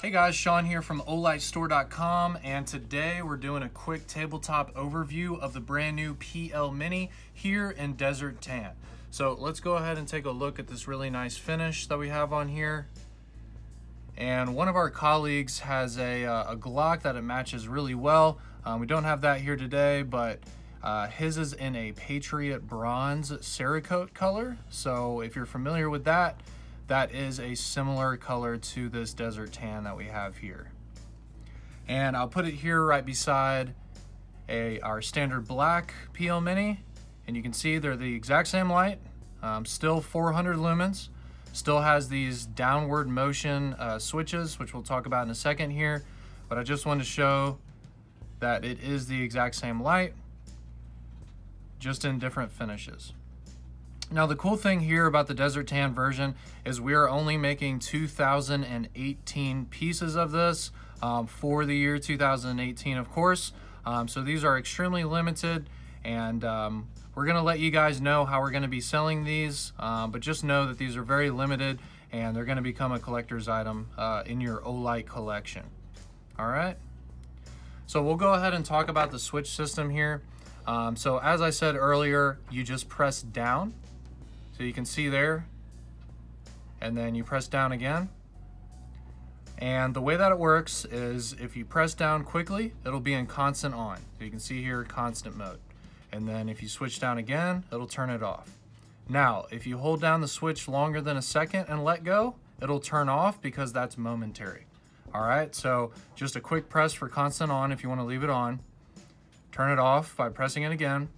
Hey guys, Sean here from OlightStore.com, and today we're doing a quick tabletop overview of the brand new PL Mini here in Desert Tan. So let's go ahead and take a look at this really nice finish that we have on here. And one of our colleagues has a Glock that it matches really well. We don't have that here today, but his is in a Patriot Bronze Cerakote color. So if you're familiar with that, that is a similar color to this Desert Tan that we have here. And I'll put it here right beside our standard black PL Mini. And you can see they're the exact same light, still 400 lumens, still has these downward motion switches, which we'll talk about in a second here. But I just wanted to show that it is the exact same light, just in different finishes. Now the cool thing here about the Desert Tan version is we are only making 2018 pieces of this for the year 2018, of course. So these are extremely limited, and we're gonna let you guys know how we're gonna be selling these, but just know that these are very limited and they're gonna become a collector's item in your Olight collection. All right, so we'll go ahead and talk about the switch system here. So as I said earlier, you just press down. So you can see there, and then you press down again. And the way that it works is if you press down quickly, it'll be in constant on. So you can see here, constant mode. And then if you switch down again, it'll turn it off. Now, if you hold down the switch longer than a second and let go, it'll turn off because that's momentary. All right, so just a quick press for constant on if you want to leave it on. Turn it off by pressing it again,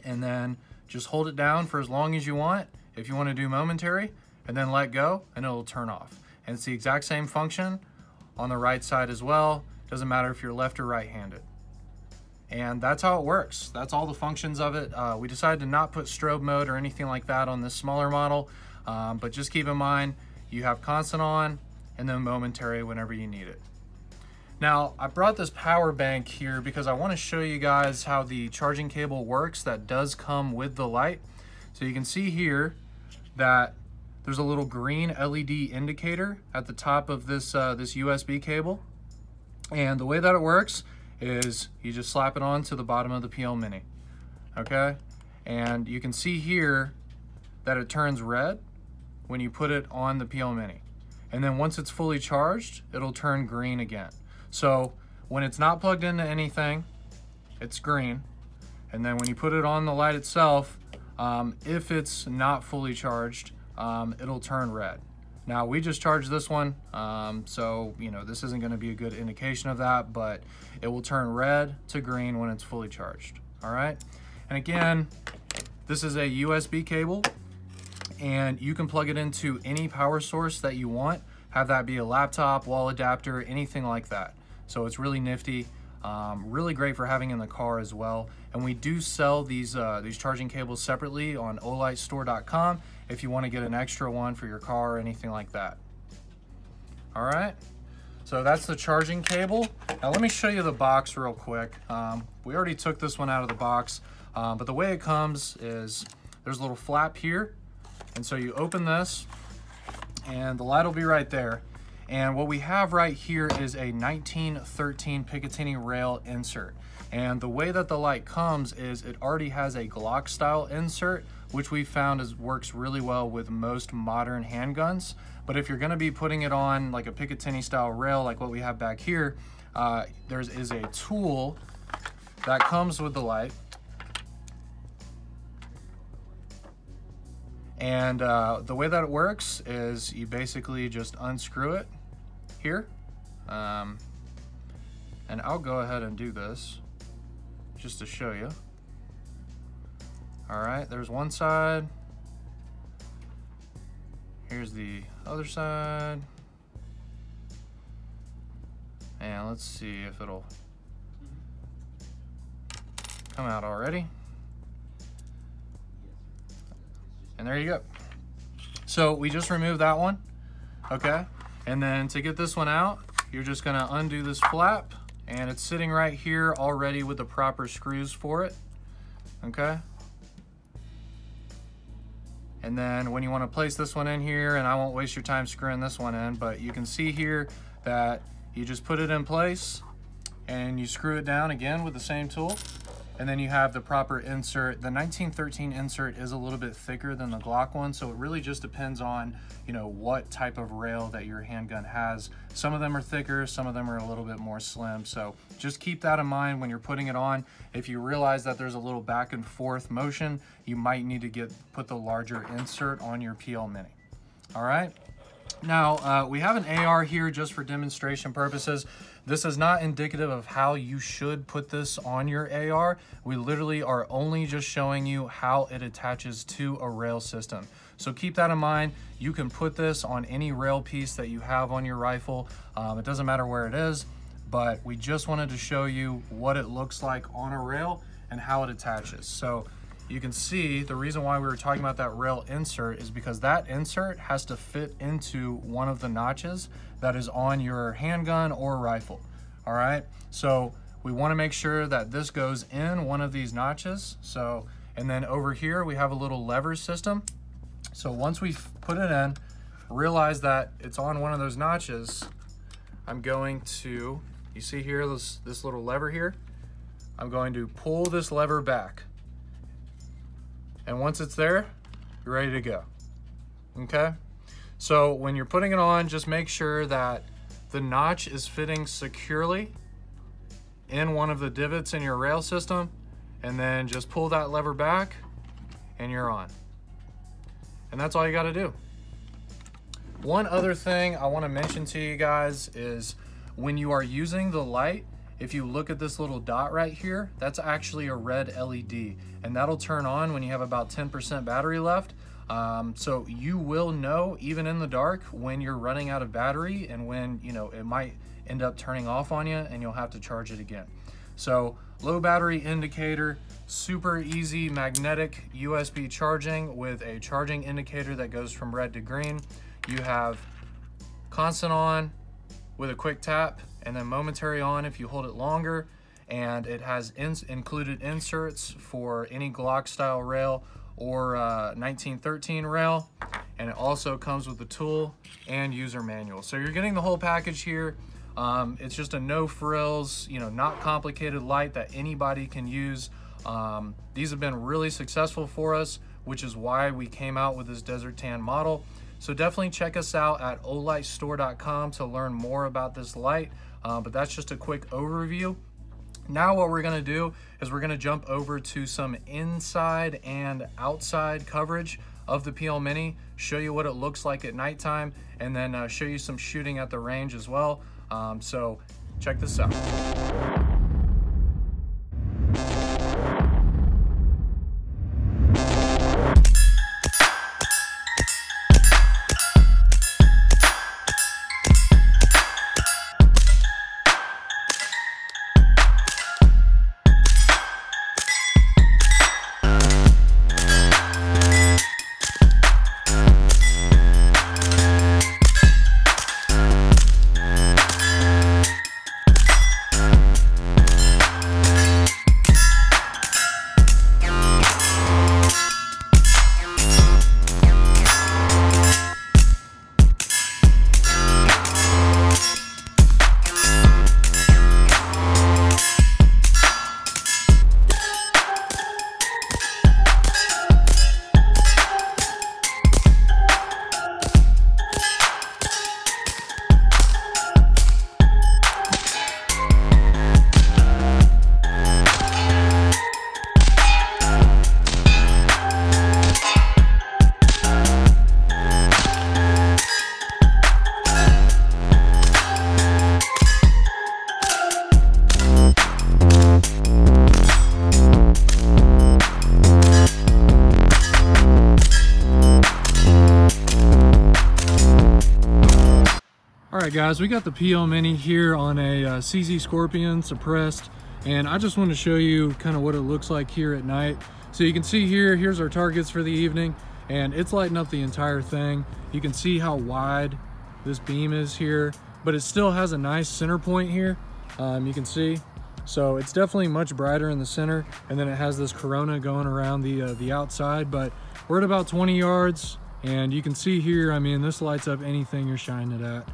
and then just hold it down for as long as you want if you want to do momentary, and then let go and it'll turn off. And it's the exact same function on the right side as well. Doesn't matter if you're left or right-handed. And that's how it works. That's all the functions of it. We decided to not put strobe mode or anything like that on this smaller model, but just keep in mind you have constant on and then momentary whenever you need it. Now, I brought this power bank here because I want to show you guys how the charging cable works that does come with the light. So you can see here that there's a little green LED indicator at the top of this, this USB cable. And the way that it works is you just slap it on to the bottom of the PL Mini, okay? And you can see here that it turns red when you put it on the PL Mini. And then once it's fully charged, it'll turn green again. So when it's not plugged into anything, it's green. And then when you put it on the light itself, if it's not fully charged, it'll turn red. Now we just charged this one, so you know this isn't going to be a good indication of that, but it will turn red to green when it's fully charged. All right. And again, this is a USB cable, and you can plug it into any power source that you want. Have that be a laptop, wall adapter, anything like that. So it's really nifty, really great for having in the car as well. And we do sell these charging cables separately on OlightStore.com if you want to get an extra one for your car or anything like that. All right, so that's the charging cable. Now let me show you the box real quick. We already took this one out of the box, but the way it comes is there's a little flap here. And so you open this, and the light will be right there. And what we have right here is a 1913 Picatinny rail insert. And the way that the light comes is it already has a Glock style insert, which we found works really well with most modern handguns. But if you're gonna be putting it on like a Picatinny style rail, like what we have back here, there is a tool that comes with the light. And the way that it works is you basically just unscrew it here. And I'll go ahead and do this just to show you. All right, there's one side. Here's the other side. And let's see if it'll come out already. And there you go. So we just removed that one, okay? And then to get this one out, you're just gonna undo this flap, and it's sitting right here already with the proper screws for it, okay? And then when you want to place this one in here, and I won't waste your time screwing this one in, but you can see here that you just put it in place and you screw it down again with the same tool. And then you have the proper insert. The 1913 insert is a little bit thicker than the Glock one, so it really just depends on, you know, what type of rail that your handgun has. Some of them are thicker, some of them are a little bit more slim. So just keep that in mind when you're putting it on. If you realize that there's a little back and forth motion, you might need to put the larger insert on your PL Mini. All right. Now, we have an AR here just for demonstration purposes. This is not indicative of how you should put this on your AR. We literally are only just showing you how it attaches to a rail system. So keep that in mind. You can put this on any rail piece that you have on your rifle. It doesn't matter where it is, but we just wanted to show you what it looks like on a rail and how it attaches. So you can see the reason why we were talking about that rail insert is because that insert has to fit into one of the notches that is on your handgun or rifle. All right, so we want to make sure that this goes in one of these notches. So, and then over here we have a little lever system. So once we put it in, realize that it's on one of those notches, I'm going to, you see here this little lever here, I'm going to pull this lever back. And once it's there, you're ready to go, okay? So when you're putting it on, just make sure that the notch is fitting securely in one of the divots in your rail system, and then just pull that lever back and you're on. And that's all you gotta do. One other thing I wanna mention to you guys is when you are using the light, if you look at this little dot right here, that's actually a red LED, and that'll turn on when you have about 10% battery left. So you will know, even in the dark, when you're running out of battery and when, you know, it might end up turning off on you and you'll have to charge it again. So low battery indicator, super easy magnetic USB charging with a charging indicator that goes from red to green. You have constant on with a quick tap, and then momentary on if you hold it longer, and it has included inserts for any Glock style rail or 1913 rail, and it also comes with the tool and user manual. So you're getting the whole package here. It's just a no frills, you know, not complicated light that anybody can use. These have been really successful for us, which is why we came out with this Desert Tan model. So definitely check us out at olightstore.com to learn more about this light. But that's just a quick overview. Now what we're gonna do is we're gonna jump over to some inside and outside coverage of the PL Mini, show you what it looks like at nighttime, and then show you some shooting at the range as well. So check this out. Alright guys, we got the PL Mini here on a CZ Scorpion suppressed, and I just want to show you kind of what it looks like here at night. So you can see here's our targets for the evening, and it's lighting up the entire thing. You can see how wide this beam is here, but it still has a nice center point here. You can see, so it's definitely much brighter in the center, and then it has this corona going around the outside, but we're at about 20 yards, and you can see here, I mean, this lights up anything you're shining it at.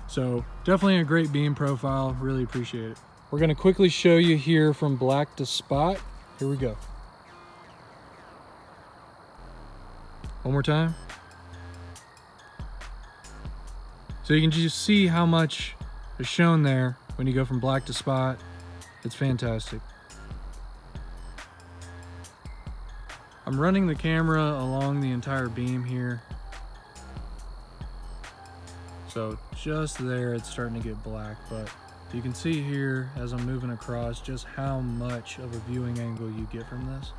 So definitely a great beam profile, really appreciate it. We're gonna quickly show you here from black to spot. Here we go. One more time. So you can just see how much is shown there when you go from black to spot. It's fantastic. I'm running the camera along the entire beam here. So just there, it's starting to get black, but you can see here as I'm moving across just how much of a viewing angle you get from this.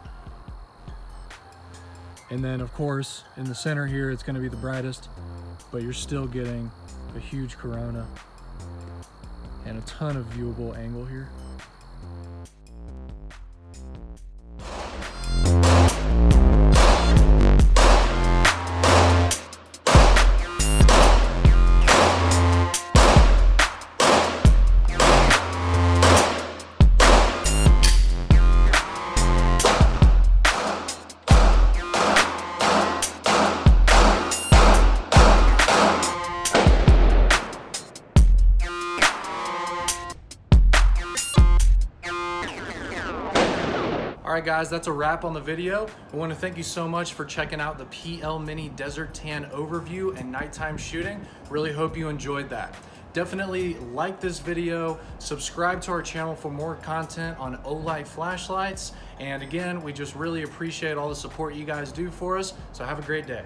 And then of course, in the center here, it's gonna be the brightest, but you're still getting a huge corona and a ton of viewable angle here. All right guys, that's a wrap on the video. I want to thank you so much for checking out the PL Mini Desert Tan overview and nighttime shooting. Really hope you enjoyed that. Definitely like this video, subscribe to our channel for more content on Olight flashlights. And again, we just really appreciate all the support you guys do for us. So have a great day.